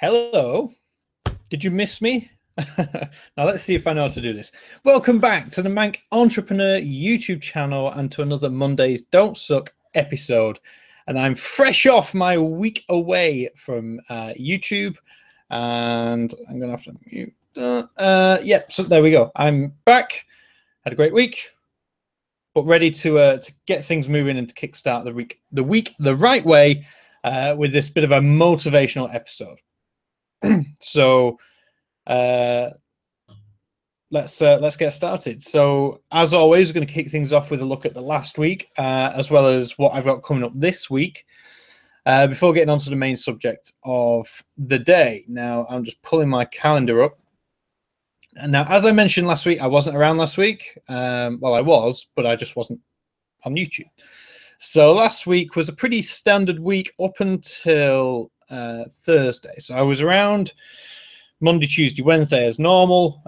Hello. Did you miss me? Now let's see if I know how to do this. Welcome back to the Manc Entrepreneur YouTube channel and to another Mondays Don't Suck episode. And I'm fresh off my week away from YouTube, and I'm gonna have to mute. Yeah, so there we go. I'm back. Had a great week, but ready to get things moving and to kickstart the week the right way with this bit of a motivational episode. So let's get started. So as always, we're going to kick things off with a look at the last week, as well as what I've got coming up this week, before getting on to the main subject of the day. Now, I'm just pulling my calendar up. And now, as I mentioned last week, I wasn't around last week. Well, I was, but I just wasn't on YouTube. So last week was a pretty standard week up until Thursday. So I was around Monday, Tuesday, Wednesday as normal,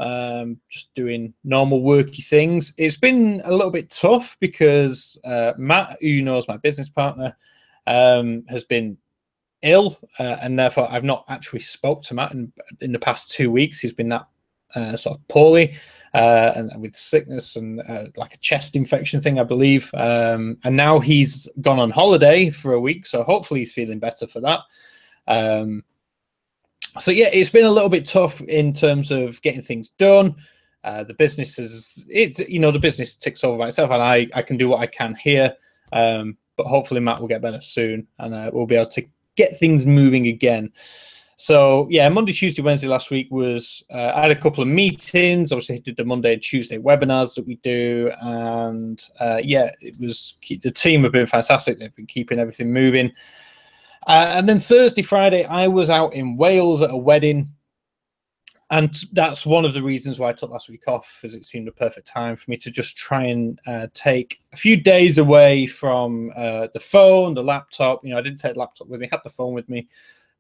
just doing normal worky things. It's been a little bit tough because Matt, who knows my business partner, has been ill, and therefore I've not actually spoke to Matt in the past 2 weeks. He's been that sort of poorly, and with sickness and like a chest infection thing, I believe. And now he's gone on holiday for a week, so hopefully he's feeling better for that. So yeah, it's been a little bit tough in terms of getting things done. The business the business ticks over by itself, and I can do what I can here. But hopefully Matt will get better soon, and we'll be able to get things moving again. So yeah, Monday, Tuesday, Wednesday last week was I had a couple of meetings. Obviously, I did the Monday and Tuesday webinars that we do, and yeah, the team have been fantastic. They've been keeping everything moving. And then Thursday, Friday, I was out in Wales at a wedding. And that's one of the reasons why I took last week off, because it seemed a perfect time for me to just try and take a few days away from the phone, the laptop. I didn't take the laptop with me, I had the phone with me,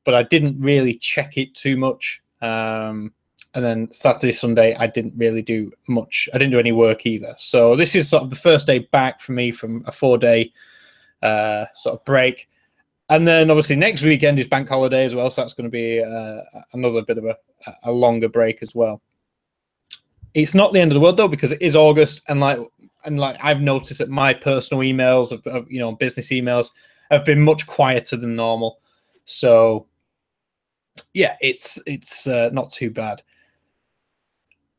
but I didn't really check it too much. And then Saturday, Sunday, I didn't really do much. I didn't do any work either. So this is sort of the first day back for me from a 4-day sort of break. And then obviously next weekend is bank holiday as well, so that's going to be another bit of a longer break as well. It's not the end of the world though, because it is August, and like I've noticed that my personal emails of business emails have been much quieter than normal. So yeah, it's not too bad.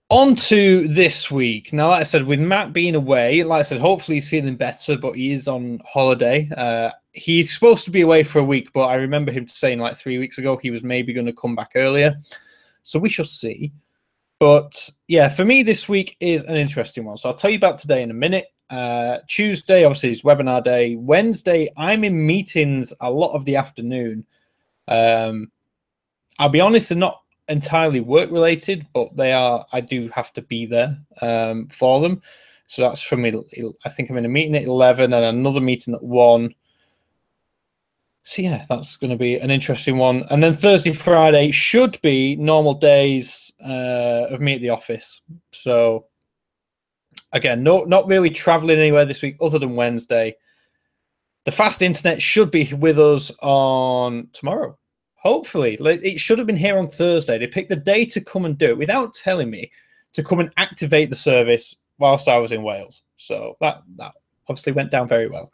On to this week. Now, like I said, with Matt being away, like I said, hopefully he's feeling better, but he is on holiday. He's supposed to be away for a week, but I remember him saying like 3 weeks ago he was maybe going to come back earlier. So we shall see. But yeah, for me, this week is an interesting one. So I'll tell you about today in a minute. Tuesday, obviously, is webinar day. Wednesday, I'm in meetings a lot of the afternoon. I'll be honest, they're not entirely work related, but they are. I do have to be there for them. So that's from me. I think I'm in a meeting at 11 and another meeting at 1. So yeah, that's going to be an interesting one. And then Thursday, Friday should be normal days of me at the office. So again, not really traveling anywhere this week other than Wednesday. The fast internet should be with us on tomorrow. Hopefully. It should have been here on Thursday. They picked the day to come and do it without telling me to come and activate the service whilst I was in Wales. So that obviously went down very well.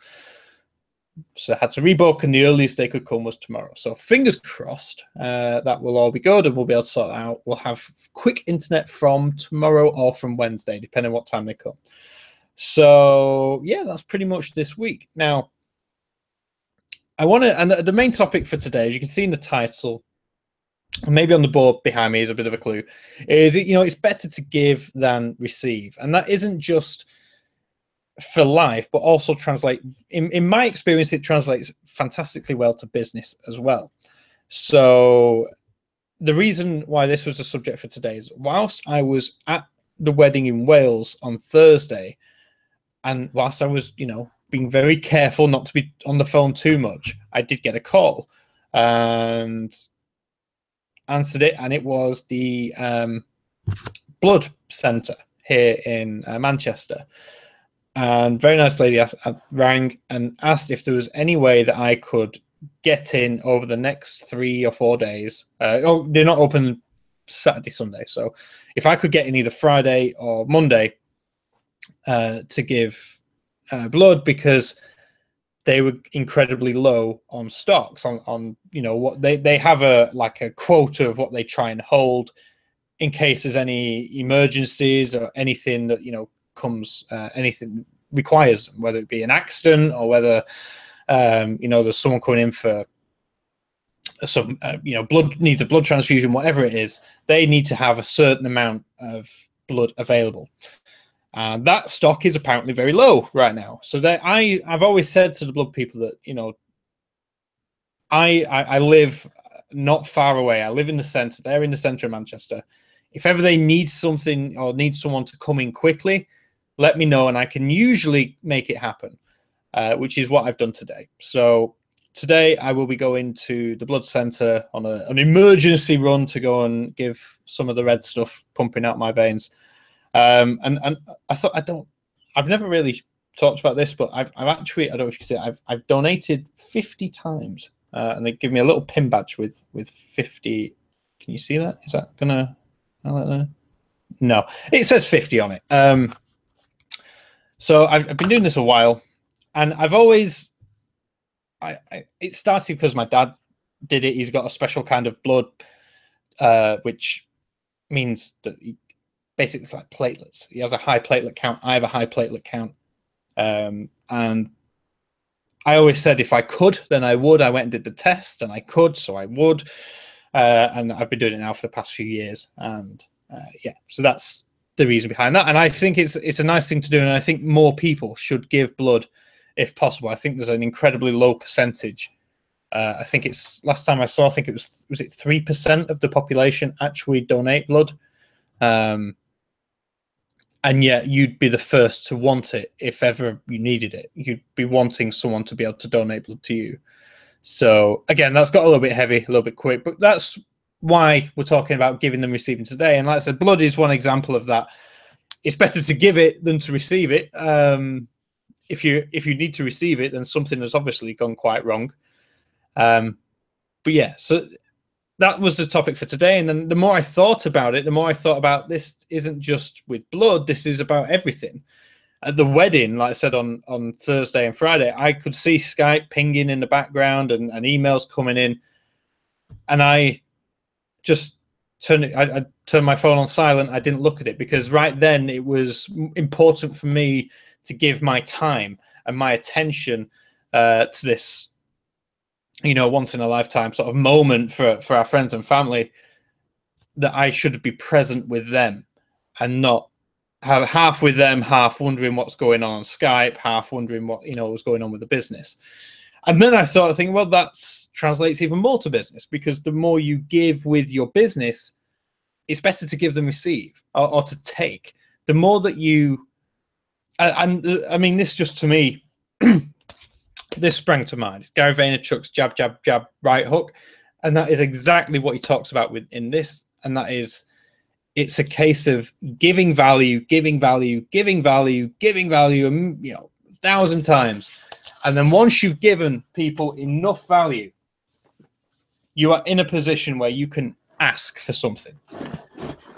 So I had to rebook, and the earliest they could come was tomorrow. So fingers crossed that will all be good, and we'll be able to sort that out. We'll have quick internet from tomorrow or from Wednesday, depending on what time they come. So yeah, that's pretty much this week. Now, I want to, and the main topic for today, as you can see in the title, and maybe on the board behind me is a bit of a clue, is it's better to give than receive. And that isn't just for life, but also translate, in my experience, it translates fantastically well to business as well. So the reason why this was the subject for today is, whilst I was at the wedding in Wales on Thursday, and whilst I was, being very careful not to be on the phone too much, I did get a call and answered it, and it was the blood centre here in Manchester. And very nice lady rang and asked if there was any way that I could getting over the next 3 or 4 days. Oh, they're not open Saturday, Sunday. So if I could get in either Friday or Monday to give blood, because they were incredibly low on stocks, on you know, what they have a quota of what they try and hold in case there's any emergencies or anything that, you know, comes, anything requires, whether it be an accident or whether you know, there's someone coming in for some you know, blood, needs a blood transfusion, whatever it is, they need to have a certain amount of blood available. And that stock is apparently very low right now. So I've always said to the blood people that, you know, I live not far away. I live in the centre. They're in the centre of Manchester. If ever they need something or need someone to come in quickly, let me know, and I can usually make it happen, which is what I've done today. So today I will be going to the blood centre on an emergency run to go and give some of the red stuff pumping out my veins. And I thought, I've never really talked about this, but I've actually, I don't know if you can see it, I've donated 50 times, and they give me a little pin badge with 50. Can you see that? Is that gonna? No, it says 50 on it. So I've been doing this a while, and I've always, it started because my dad did it. He's got a special kind of blood, which means that basically it's like platelets. He has a high platelet count. I have a high platelet count. And I always said if I could, then I would. I went and did the test, and I could, so I would. And I've been doing it now for the past few years. And yeah, so that's the reason behind that. And I think it's a nice thing to do. And I think more people should give blood if possible. I think there's an incredibly low percentage. I think it's, last time I saw, I think it was it 3% of the population actually donate blood? And yet you'd be the first to want it if ever you needed it. You'd be wanting someone to be able to donate blood to you. So again, that's got a little bit heavy, a little bit quick, but that's why we're talking about giving and receiving today. And like I said, blood is one example of that. It's better to give it than to receive it. If you need to receive it, then something has obviously gone quite wrong. But yeah, so that was the topic for today. And then the more I thought about it, the more I thought about this isn't just with blood, this is about everything. At the wedding, like I said, on Thursday and Friday, I could see Skype pinging in the background and emails coming in. And I just I turned my phone on silent. I didn't look at it because right then it was important for me to give my time and my attention to this, you know, once in a lifetime sort of moment for our friends and family, that I should be present with them and not have half with them, half wondering what's going on Skype, half wondering what, you know, was going on with the business. And then I started thinking, well, that translates even more to business, because the more you give with your business, it's better to give than receive, or to take. The more that you, and I mean, this just to me, this sprang to mind. It's Gary Vaynerchuk's jab, jab, jab, right hook. And that is exactly what he talks about within this. And that is, it's a case of giving value, giving value, giving value, giving value, you know, 1,000 times. And then once you've given people enough value, you are in a position where you can ask for something.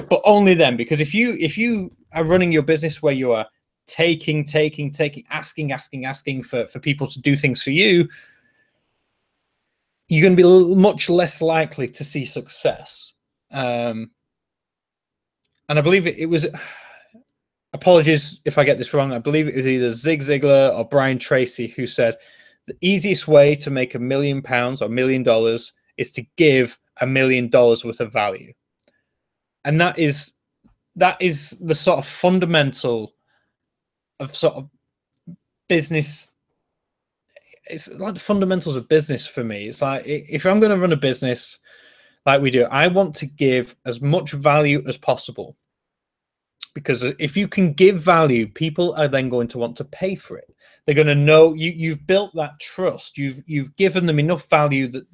But only then, because if you are running your business where you are taking, asking for people to do things for you, you're going to be much less likely to see success. And I believe it was, apologies if I get this wrong, I believe it was either Zig Ziglar or Brian Tracy who said the easiest way to make £1 million or $1 million is to give $1 million worth of value. And that is the sort of fundamental of sort of business. It's like the fundamentals of business for me. It's like, if I'm going to run a business like we do, I want to give as much value as possible, because if you can give value, people are then going to want to pay for it. They're going to know you've built that trust. You've given them enough value that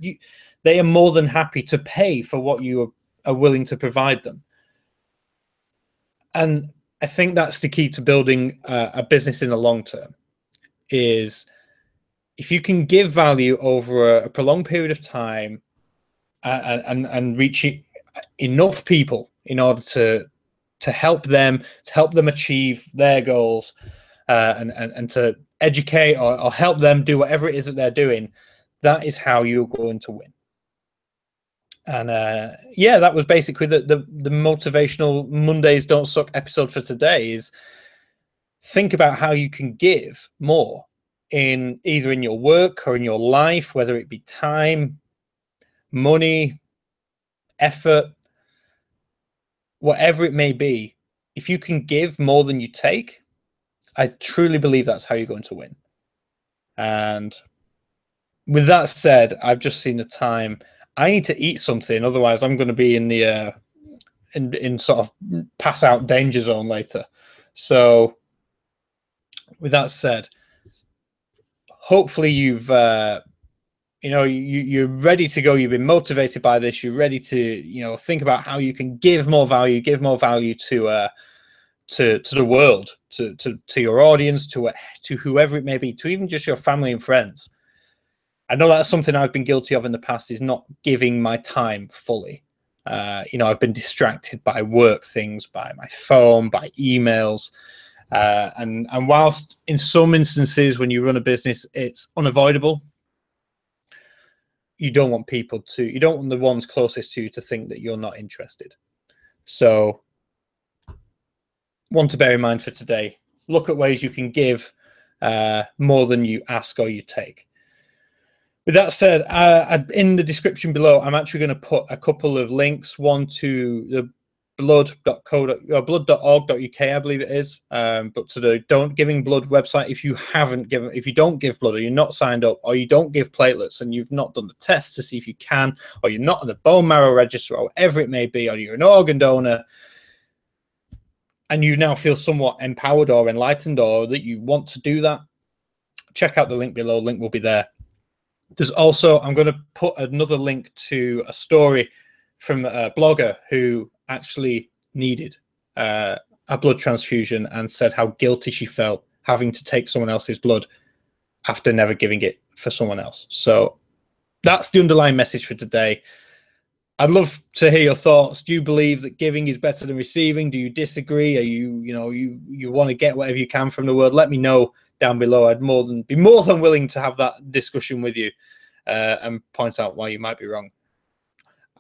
they are more than happy to pay for what you are willing to provide them. And I think that's the key to building a business in the long term. Is if you can give value over a prolonged period of time and reach enough people in order to help them achieve their goals, and to educate or help them do whatever it is that they're doing, that is how you're going to win. And yeah, that was basically the motivational Mondays Don't Suck episode for today. Is think about how you can give more in either in your work or in your life, whether it be time, money, effort, whatever it may be. If you can give more than you take, I truly believe that's how you're going to win. And with that said, I've just seen the time. I need to eat something, otherwise I'm going to be in the in sort of pass out danger zone later. So with that said, hopefully you've you're ready to go. You've been motivated by this. You're ready to think about how you can give more value to the world, to your audience, to whoever it may be, to even just your family and friends. I know that's something I've been guilty of in the past, is not giving my time fully. I've been distracted by work things, by my phone, by emails. And whilst in some instances when you run a business, it's unavoidable, you don't want the ones closest to you to think that you're not interested. So one to bear in mind for today, look at ways you can give more than you ask or you take. With that said, in the description below, I'm actually going to put a couple of links, one to the blood.org.uk, I believe it is, but to the Don't Giving Blood website. If you don't give blood, or you're not signed up, or you don't give platelets and you've not done the test to see if you can, or you're not on the bone marrow register, or whatever it may be, or you're an organ donor, and you now feel somewhat empowered or enlightened, or that you want to do that, check out the link below. Link will be there. There's also, I'm going to put another link to a story from a blogger who actually needed a blood transfusion and said how guilty she felt having to take someone else's blood after never giving it for someone else. So that's the underlying message for today. I'd love to hear your thoughts. Do you believe that giving is better than receiving? Do you disagree? Are you want to get whatever you can from the world? Let me know down below. I'd be more than willing to have that discussion with you and point out why you might be wrong.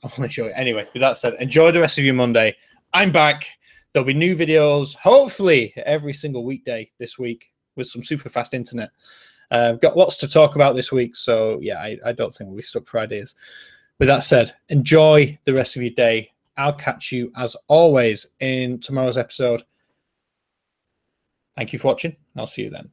I want to show you. Anyway, with that said, enjoy the rest of your Monday. I'm back. There'll be new videos, hopefully every single weekday this week with some super fast internet. I've got lots to talk about this week, so yeah, I don't think we'll be stuck for ideas. With that said, enjoy the rest of your day. I'll catch you, as always, in tomorrow's episode. Thank you for watching, and I'll see you then.